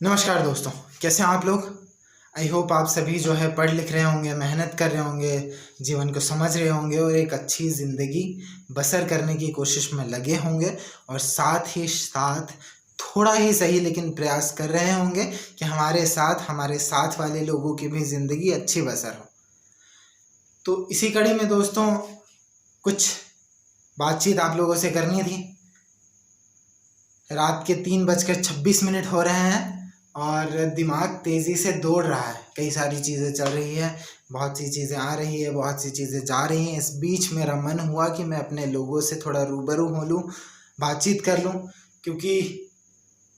नमस्कार दोस्तों, कैसे हैं आप लोग। आई होप आप सभी जो है पढ़ लिख रहे होंगे, मेहनत कर रहे होंगे, जीवन को समझ रहे होंगे और एक अच्छी ज़िंदगी बसर करने की कोशिश में लगे होंगे। और साथ ही साथ थोड़ा ही सही लेकिन प्रयास कर रहे होंगे कि हमारे साथ वाले लोगों की भी ज़िंदगी अच्छी बसर हो। तो इसी कड़ी में दोस्तों कुछ बातचीत आप लोगों से करनी थी। रात के 3:26 हो रहे हैं और दिमाग तेज़ी से दौड़ रहा है। कई सारी चीज़ें चल रही है, बहुत सी चीज़ें आ रही है, बहुत सी चीज़ें जा रही हैं। इस बीच मेरा मन हुआ कि मैं अपने लोगों से थोड़ा रूबरू हो लूँ, बातचीत कर लूँ, क्योंकि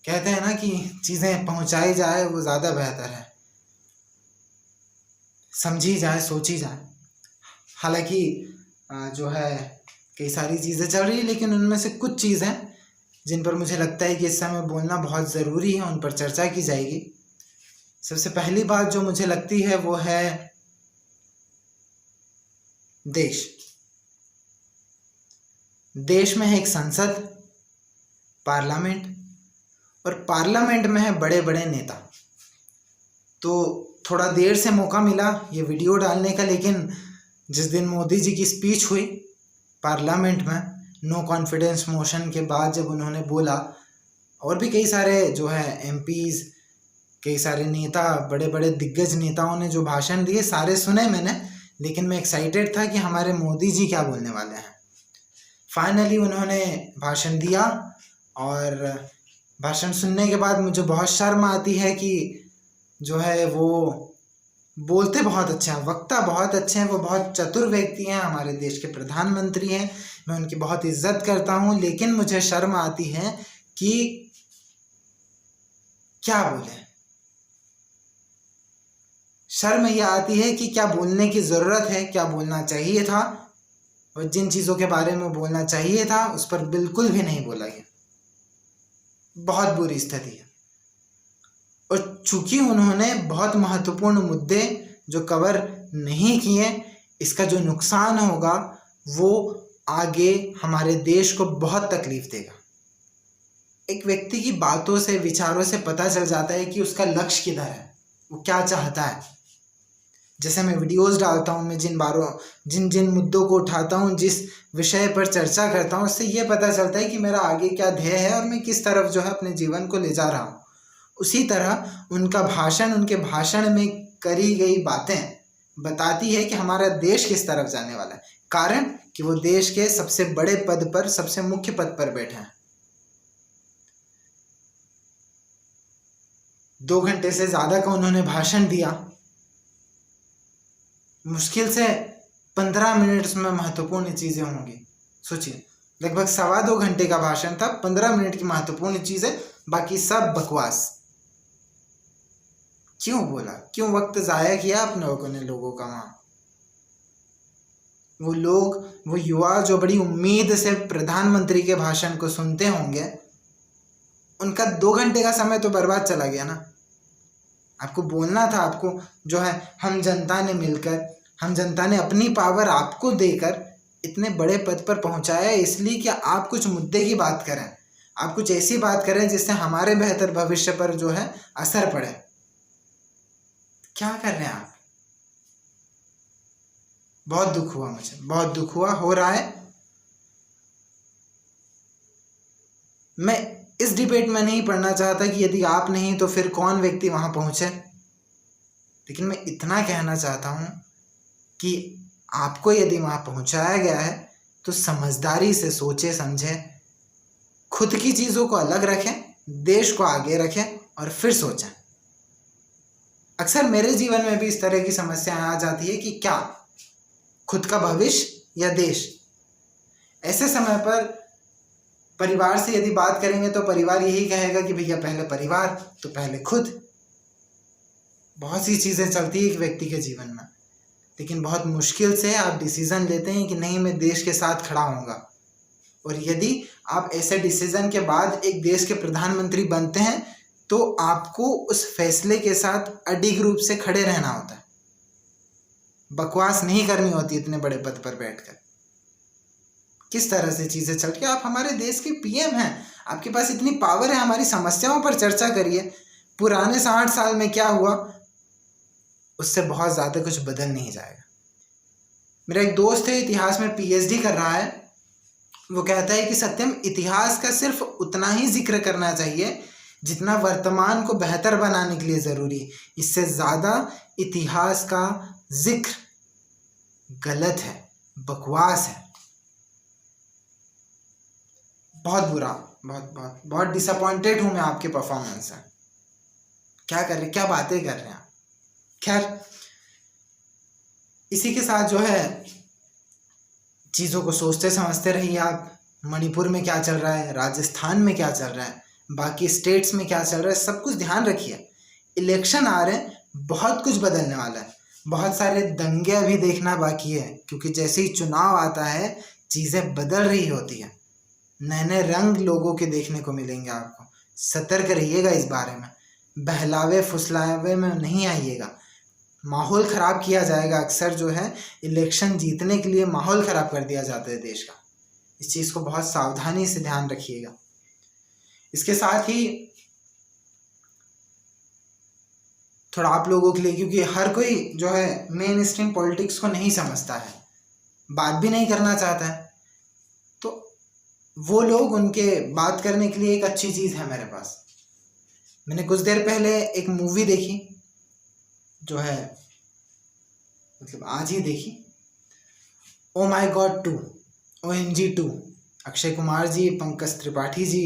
कहते हैं ना कि चीज़ें पहुँचाई जाए वो ज़्यादा बेहतर है, समझी जाए, सोची जाए। हालांकि जो है कई सारी चीज़ें चल रही है, लेकिन उनमें से कुछ चीज़ें जिन पर मुझे लगता है कि इस समय बोलना बहुत ज़रूरी है, उन पर चर्चा की जाएगी। सबसे पहली बात जो मुझे लगती है वो है देश। देश में है एक संसद, पार्लियामेंट, और पार्लियामेंट में है बड़े बड़े नेता। तो थोड़ा देर से मौका मिला ये वीडियो डालने का, लेकिन जिस दिन मोदी जी की स्पीच हुई पार्लियामेंट में नो कॉन्फिडेंस मोशन के बाद, जब उन्होंने बोला, और भी कई सारे जो है एमपीज़, कई सारे नेता, बड़े बड़े दिग्गज नेताओं ने जो भाषण दिए सारे सुने मैंने, लेकिन मैं एक्साइटेड था कि हमारे मोदी जी क्या बोलने वाले हैं। फाइनली उन्होंने भाषण दिया और भाषण सुनने के बाद मुझे बहुत शर्म आती है कि जो है वो बोलते बहुत अच्छे हैं, वक्ता बहुत अच्छे हैं, वो बहुत चतुर व्यक्ति हैं, हमारे देश के प्रधानमंत्री हैं, मैं उनकी बहुत इज्जत करता हूँ, लेकिन मुझे शर्म आती है कि क्या बोले। शर्म यह आती है कि क्या बोलने की ज़रूरत है, क्या बोलना चाहिए था, और जिन चीज़ों के बारे में बोलना चाहिए था उस पर बिल्कुल भी नहीं बोला गया। बहुत बुरी स्थिति है। और चूंकि उन्होंने बहुत महत्वपूर्ण मुद्दे जो कवर नहीं किए, इसका जो नुकसान होगा वो आगे हमारे देश को बहुत तकलीफ देगा। एक व्यक्ति की बातों से, विचारों से पता चल जाता है कि उसका लक्ष्य किधर है, वो क्या चाहता है। जैसे मैं वीडियोस डालता हूँ, मैं जिन जिन मुद्दों को उठाता हूँ, जिस विषय पर चर्चा करता हूँ, उससे ये पता चलता है कि मेरा आगे क्या ध्येय है और मैं किस तरफ जो है अपने जीवन को ले जा रहा हूँ। उसी तरह उनके भाषण में करी गई बातें बताती है कि हमारा देश किस तरफ जाने वाला है, कारण कि वो देश के सबसे बड़े पद पर, सबसे मुख्य पद पर बैठे हैं। 2 घंटे से ज़्यादा का उन्होंने भाषण दिया। मुश्किल से 15 मिनट में महत्वपूर्ण चीज़ें होंगी। सोचिए, लगभग 2.25 घंटे का भाषण था, 15 मिनट की महत्वपूर्ण चीज़ें, बाकी सब बकवास। क्यों बोला, क्यों वक्त ज़ाया किया आप लोगों ने, लोगों का वहाँ। वो लोग, वो युवा जो बड़ी उम्मीद से प्रधानमंत्री के भाषण को सुनते होंगे, उनका 2 घंटे का समय तो बर्बाद चला गया ना। आपको बोलना था, आपको जो है हम जनता ने मिलकर, हम जनता ने अपनी पावर आपको देकर इतने बड़े पद पर पहुंचाया है, इसलिए कि आप कुछ मुद्दे की बात करें, आप कुछ ऐसी बात करें जिससे हमारे बेहतर भविष्य पर जो है असर पड़े। क्या कर रहे हैं आप। बहुत दुख हुआ, मुझे बहुत दुख हुआ, हो रहा है। मैं इस डिबेट में नहीं पढ़ना चाहता कि यदि आप नहीं तो फिर कौन व्यक्ति वहां पहुंचे, लेकिन मैं इतना कहना चाहता हूं कि आपको यदि वहां पहुंचाया गया है तो समझदारी से सोचे समझे, खुद की चीज़ों को अलग रखें, देश को आगे रखें और फिर सोचें। अक्सर मेरे जीवन में भी इस तरह की समस्याएं आ जाती है कि क्या खुद का भविष्य या देश। ऐसे समय पर परिवार से यदि बात करेंगे तो परिवार यही कहेगा कि भैया पहले परिवार तो पहले खुद। बहुत सी चीज़ें चलती है एक व्यक्ति के जीवन में, लेकिन बहुत मुश्किल से आप डिसीज़न लेते हैं कि नहीं, मैं देश के साथ खड़ा होऊंगा। और यदि आप ऐसे डिसीज़न के बाद एक देश के प्रधानमंत्री बनते हैं तो आपको उस फैसले के साथ अडिग रूप से खड़े रहना होता है, बकवास नहीं करनी होती इतने बड़े पद पर बैठकर। किस तरह से चीज़ें चल रही है, आप हमारे देश के पीएम हैं, आपके पास इतनी पावर है, हमारी समस्याओं पर चर्चा करिए, पुराने 60 साल में क्या हुआ उससे बहुत ज़्यादा कुछ बदल नहीं जाएगा। मेरा एक दोस्त है, इतिहास में पीएचडी कर रहा है। वो कहता है कि सत्यम, इतिहास का सिर्फ उतना ही जिक्र करना चाहिए जितना वर्तमान को बेहतर बनाने के लिए ज़रूरी है। इससे ज़्यादा इतिहास का जिक्र गलत है, बकवास है। बहुत बुरा, बहुत बहुत बहुत डिसअपॉइंटेड हूँ मैं आपके परफॉर्मेंस से। क्या कर रहे, क्या बातें कर रहे हैं आप। खैर, इसी के साथ जो है चीज़ों को सोचते समझते रहिए आप। मणिपुर में क्या चल रहा है, राजस्थान में क्या चल रहा है, बाकी स्टेट्स में क्या चल रहा है, सब कुछ ध्यान रखिए। इलेक्शन आ रहे हैं, बहुत कुछ बदलने वाला है। बहुत सारे दंगे अभी देखना बाकी है, क्योंकि जैसे ही चुनाव आता है चीज़ें बदल रही होती है। नए नए रंग लोगों के देखने को मिलेंगे आपको। सतर्क रहिएगा इस बारे में, बहलावे फुसलावे में नहीं आइएगा। माहौल ख़राब किया जाएगा। अक्सर जो है इलेक्शन जीतने के लिए माहौल ख़राब कर दिया जाता है देश का। इस चीज़ को बहुत सावधानी से ध्यान रखिएगा। इसके साथ ही थोड़ा आप लोगों के लिए, क्योंकि हर कोई जो है मेन स्ट्रीम पॉलिटिक्स को नहीं समझता है, बात भी नहीं करना चाहता है, तो वो लोग, उनके बात करने के लिए एक अच्छी चीज़ है मेरे पास। मैंने कुछ देर पहले एक मूवी देखी, जो है मतलब आज ही देखी, ओ माई गॉड 2, OMG 2। अक्षय कुमार जी, पंकज त्रिपाठी जी,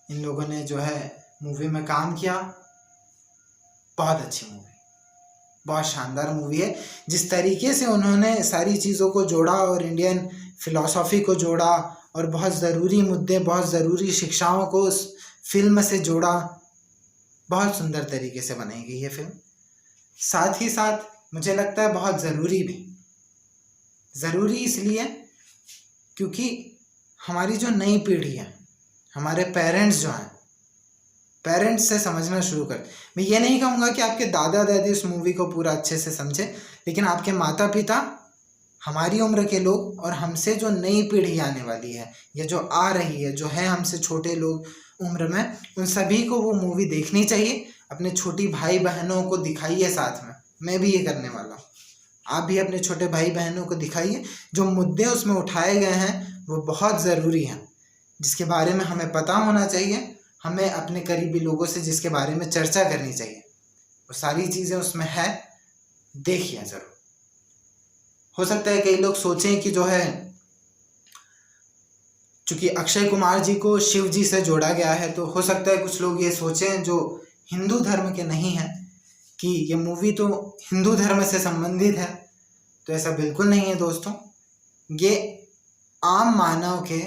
इन लोगों ने जो है मूवी में काम किया। बहुत अच्छी मूवी, बहुत शानदार मूवी है। जिस तरीके से उन्होंने सारी चीज़ों को जोड़ा और इंडियन फिलॉसफी को जोड़ा और बहुत ज़रूरी मुद्दे, बहुत ज़रूरी शिक्षाओं को उस फिल्म से जोड़ा, बहुत सुंदर तरीके से बनाई गई है फिल्म। साथ ही साथ मुझे लगता है बहुत ज़रूरी भी। ज़रूरी इसलिए क्योंकि हमारी जो नई पीढ़ी है, हमारे पेरेंट्स जो हैं, पेरेंट्स से समझना शुरू कर। मैं ये नहीं कहूँगा कि आपके दादा दादी उस मूवी को पूरा अच्छे से समझे, लेकिन आपके माता पिता, हमारी उम्र के लोग और हमसे जो नई पीढ़ी आने वाली है या जो आ रही है, जो है हमसे छोटे लोग उम्र में, उन सभी को वो मूवी देखनी चाहिए। अपने छोटी भाई बहनों को दिखाइए साथ में। मैं भी ये करने वाला हूँ। आप भी अपने छोटे भाई बहनों को दिखाइए। जो मुद्दे उसमें उठाए गए हैं वो बहुत ज़रूरी हैं, जिसके बारे में हमें पता होना चाहिए। हमें अपने करीबी लोगों से जिसके बारे में चर्चा करनी चाहिए, वो सारी चीज़ें उसमें है। देखिए ज़रूर। हो सकता है कई लोग सोचें कि जो है, चूँकि अक्षय कुमार जी को शिव जी से जोड़ा गया है, तो हो सकता है कुछ लोग ये सोचें जो हिंदू धर्म के नहीं हैं कि ये मूवी तो हिंदू धर्म से संबंधित है। तो ऐसा बिल्कुल नहीं है दोस्तों। ये आम मानव के,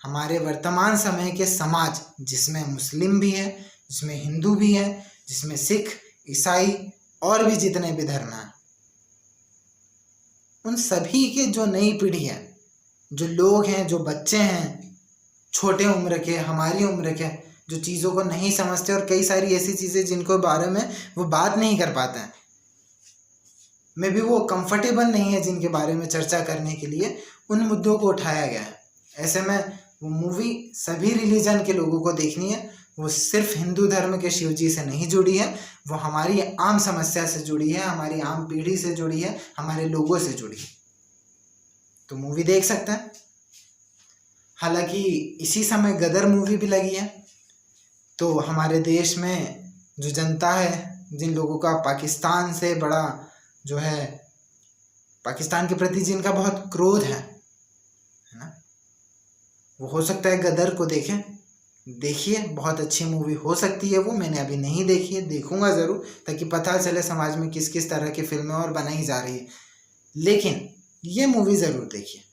हमारे वर्तमान समय के समाज, जिसमें मुस्लिम भी है, जिसमें हिंदू भी है, जिसमें सिख, ईसाई और भी जितने भी धर्म हैं, उन सभी के जो नई पीढ़ी है, जो लोग हैं, जो बच्चे हैं, छोटे उम्र के, हमारी उम्र के, जो चीज़ों को नहीं समझते और कई सारी ऐसी चीज़ें जिनको बारे में वो बात नहीं कर पाते हैं, मे भी वो कंफर्टेबल नहीं है जिनके बारे में चर्चा करने के लिए, उन मुद्दों को उठाया गया है। ऐसे में वो मूवी सभी रिलीजन के लोगों को देखनी है। वो सिर्फ हिंदू धर्म के शिव जी से नहीं जुड़ी है, वो हमारी आम समस्या से जुड़ी है, हमारी आम पीढ़ी से जुड़ी है, हमारे लोगों से जुड़ी है। तो मूवी देख सकते हैं। हालांकि इसी समय गदर मूवी भी लगी है। तो हमारे देश में जो जनता है, जिन लोगों का पाकिस्तान से बड़ा जो है, पाकिस्तान के प्रति जिनका बहुत क्रोध है ना, वो हो सकता है गदर को देखें। देखिए, बहुत अच्छी मूवी हो सकती है वो। मैंने अभी नहीं देखी है, देखूंगा ज़रूर, ताकि पता चले समाज में किस किस तरह की फिल्में और बनाई जा रही है। लेकिन ये मूवी ज़रूर देखिए।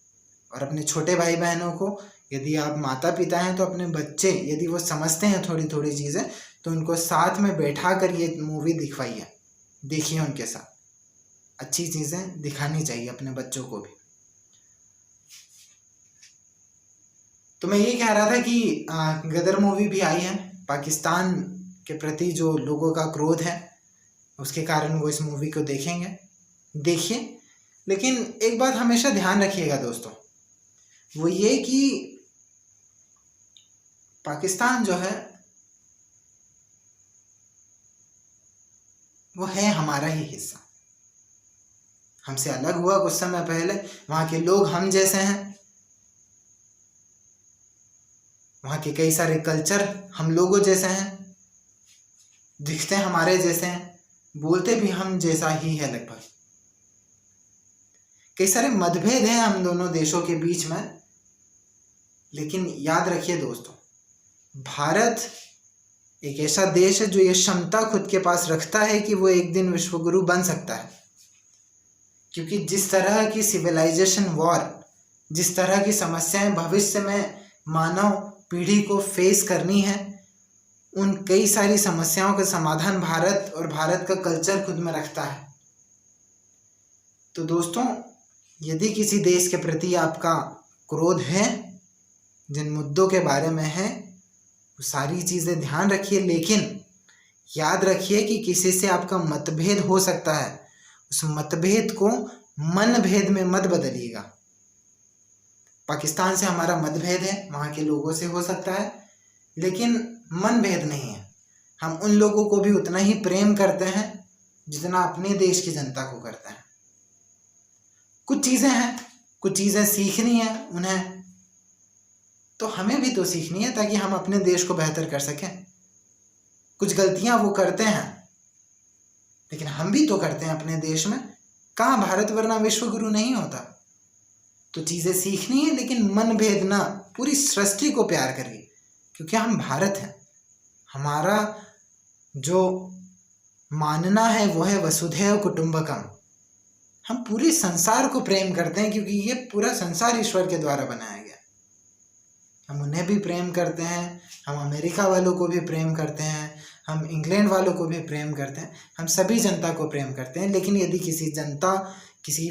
और अपने छोटे भाई बहनों को, यदि आप माता पिता हैं तो अपने बच्चे, यदि वो समझते हैं थोड़ी थोड़ी चीज़ें, तो उनको साथ में बैठा कर ये मूवी दिखवाइए, देखिए उनके साथ। अच्छी चीज़ें दिखानी चाहिए अपने बच्चों को भी। तो मैं ये कह रहा था कि गदर मूवी भी आई है। पाकिस्तान के प्रति जो लोगों का क्रोध है, उसके कारण वो इस मूवी को देखेंगे। देखिए, लेकिन एक बात हमेशा ध्यान रखिएगा दोस्तों, वो ये कि पाकिस्तान जो है वो है हमारा ही हिस्सा। हमसे अलग हुआ कुछ समय पहले, वहाँ के लोग हम जैसे हैं, वहाँ के कई सारे कल्चर हम लोगों जैसे हैं, दिखते हमारे जैसे हैं, बोलते भी हम जैसा ही है लगभग। कई सारे मतभेद हैं हम दोनों देशों के बीच में, लेकिन याद रखिए दोस्तों, भारत एक ऐसा देश है जो ये क्षमता खुद के पास रखता है कि वो एक दिन विश्वगुरु बन सकता है। क्योंकि जिस तरह की सिविलाइजेशन वॉर, जिस तरह की समस्याएं भविष्य में मानव पीढ़ी को फेस करनी है, उन कई सारी समस्याओं का समाधान भारत और भारत का कल्चर खुद में रखता है। तो दोस्तों, यदि किसी देश के प्रति आपका क्रोध है, जिन मुद्दों के बारे में है, वो सारी चीज़ें ध्यान रखिए, लेकिन याद रखिए कि किसी से आपका मतभेद हो सकता है, उस मतभेद को मनभेद में मत बदलिएगा। पाकिस्तान से हमारा मतभेद है, वहाँ के लोगों से हो सकता है, लेकिन मनभेद नहीं है। हम उन लोगों को भी उतना ही प्रेम करते हैं जितना अपने देश की जनता को करते हैं। कुछ चीज़ें हैं, कुछ चीज़ें सीखनी है उन्हें, तो हमें भी तो सीखनी है ताकि हम अपने देश को बेहतर कर सकें। कुछ गलतियां वो करते हैं, लेकिन हम भी तो करते हैं अपने देश में। कहाँ भारत वरना विश्वगुरु नहीं होता। तो चीज़ें सीखनी है, लेकिन मन भेद ना, पूरी सृष्टि को प्यार करिए, क्योंकि हम भारत हैं। हमारा जो मानना है वो है वसुधैव कुटुंबकम। हम पूरे संसार को प्रेम करते हैं, क्योंकि ये पूरा संसार ईश्वर के द्वारा बनाया गया। हम उन्हें भी प्रेम करते हैं, हम अमेरिका वालों को भी प्रेम करते हैं, हम इंग्लैंड वालों को भी प्रेम करते हैं, हम सभी जनता को प्रेम करते हैं। लेकिन यदि किसी जनता, किसी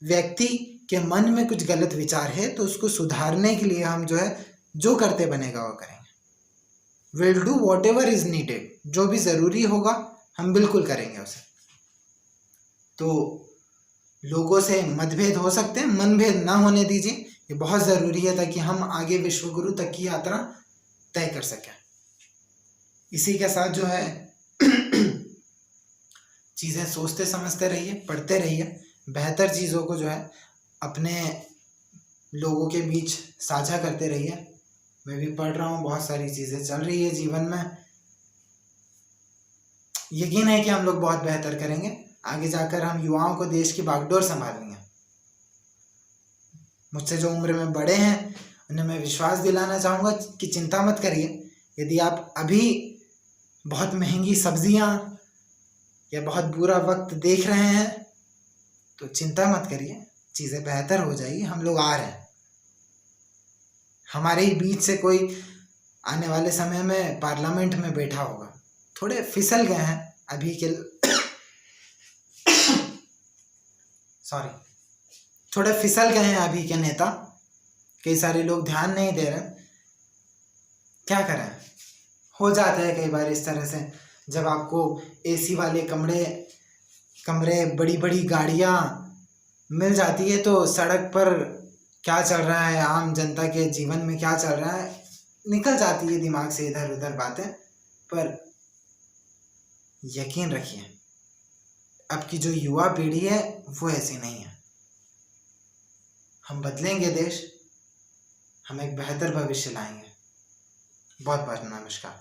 व्यक्ति के मन में कुछ गलत विचार है, तो उसको सुधारने के लिए हम जो करते बनेगा वो करेंगे। Will do what ever is needed, जो भी ज़रूरी होगा हम बिल्कुल करेंगे उसे। तो लोगों से मतभेद हो सकते हैं, मनभेद ना होने दीजिए, ये बहुत ज़रूरी है ताकि हम आगे विश्वगुरु तक की यात्रा तय कर सकें। इसी के साथ चीज़ें सोचते समझते रहिए, पढ़ते रहिए, बेहतर चीज़ों को अपने लोगों के बीच साझा करते रहिए। मैं भी पढ़ रहा हूँ, बहुत सारी चीज़ें चल रही है जीवन में। यकीन है कि हम लोग बहुत बेहतर करेंगे। आगे जाकर हम युवाओं को देश की बागडोर संभालेंगे। मुझसे जो उम्र में बड़े हैं उन्हें मैं विश्वास दिलाना चाहूँगा कि चिंता मत करिए। यदि आप अभी बहुत महंगी सब्जियाँ या बहुत बुरा वक्त देख रहे हैं तो चिंता मत करिए, चीज़ें बेहतर हो जाएगी। हम लोग आ रहे हैं। हमारे ही बीच से कोई आने वाले समय में पार्लियामेंट में बैठा होगा। थोड़े फिसल गए हैं अभी के थोड़े फिसल गए हैं अभी के नेता। कई सारे लोग ध्यान नहीं दे रहे। क्या करें, हो जाता है कई बार इस तरह से। जब आपको एसी वाले कमरे बड़ी बड़ी गाड़ियाँ मिल जाती है तो सड़क पर क्या चल रहा है, आम जनता के जीवन में क्या चल रहा है, निकल जाती है दिमाग से इधर उधर बातें। पर यकीन रखिए, अब की जो युवा पीढ़ी है वो ऐसी नहीं है। हम बदलेंगे देश, हम एक बेहतर भविष्य लाएंगे। बहुत बहुत नमस्कार।